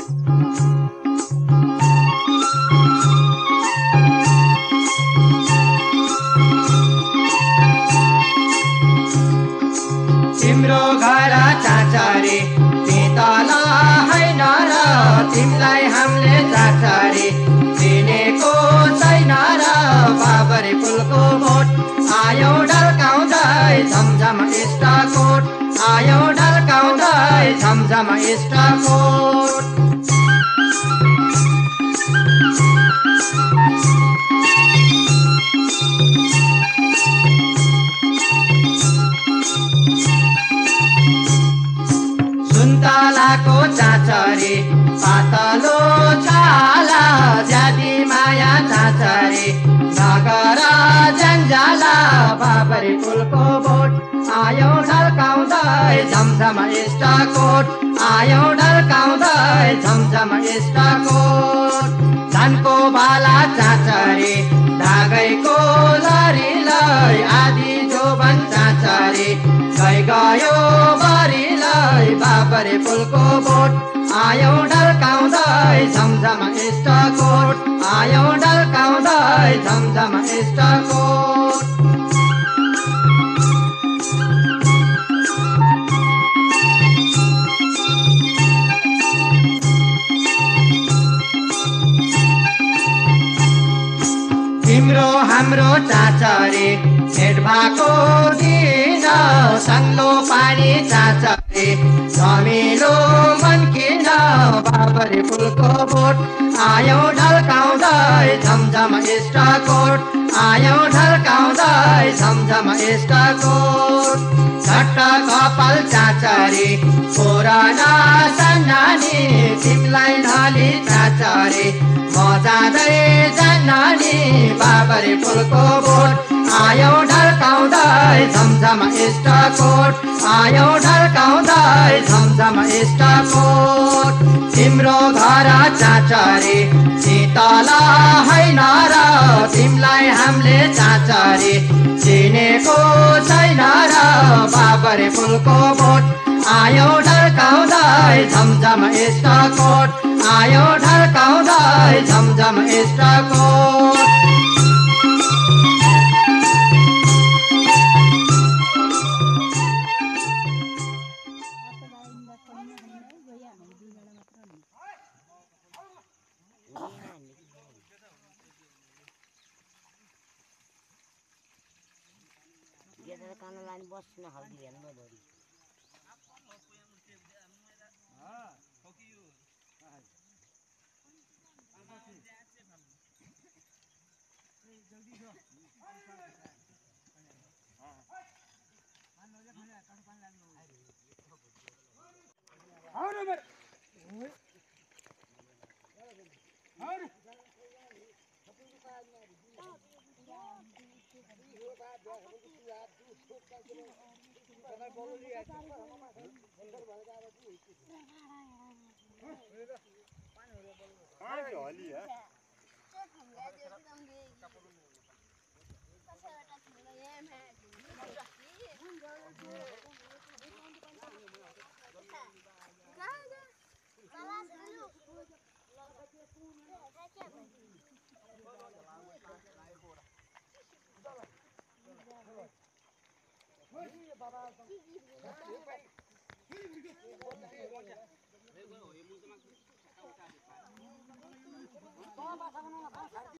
तिम्रो घर चाचरी तल हैन र तिमलाई हामीले चाचरी चिनेको छैन र बाबरी फुलको बोट आयो ढल्काउँदै झमझम इष्टकोट आयो ढल्काउँदै झमझम इष्टकोट सुन्तलाको चाचरी पातलो छाला ज्यादी माया चाचरी नगर जन्जाला बाबरी फुलको बोट आयो ढल्काउँदै झमझम इष्टकोट आयो ढल्काउँदै झमझम इष्टकोट धानको बाला चाचरी धागैको लरीलाई आदि जोबन चाचरी गयो बरीलाई बाबरी फुलको बोट आयो ढल्काउँदै झमझम इष्टकोट आयो ढल्काउँदै झमझम इष्टकोट तिम्रो हाम्रो चाचरी भेट भएको दिन सङ्लो पानी चाचरी धमिलो मन किन बाबरी फुलको बोट आयो ढल्काउँदै झमझम इष्टकोट आयो ढल्काउँदै झमझम इष्टकोट झट्ट कपाल चाचरी पुराना सन्नानी तिमीलाई ढली चाचरी म जाँदै जान्नानी बाबरी फुलको बोट आयो ढल्काउँदै झमझम इष्टकोट आयो ढल्काउँदै झमझम इष्टकोट तिम्रो घर चाचरी शीतल हैन र तिमीलाई हामीले चाचरी चिनेको छैन र बाबरी फुलको बोट आयो ढल्काउँदै झमझम इष्टकोट आयो ढल्काउँदै झमझम इष्टकोट बस्न हल्दी हेर्नु भरि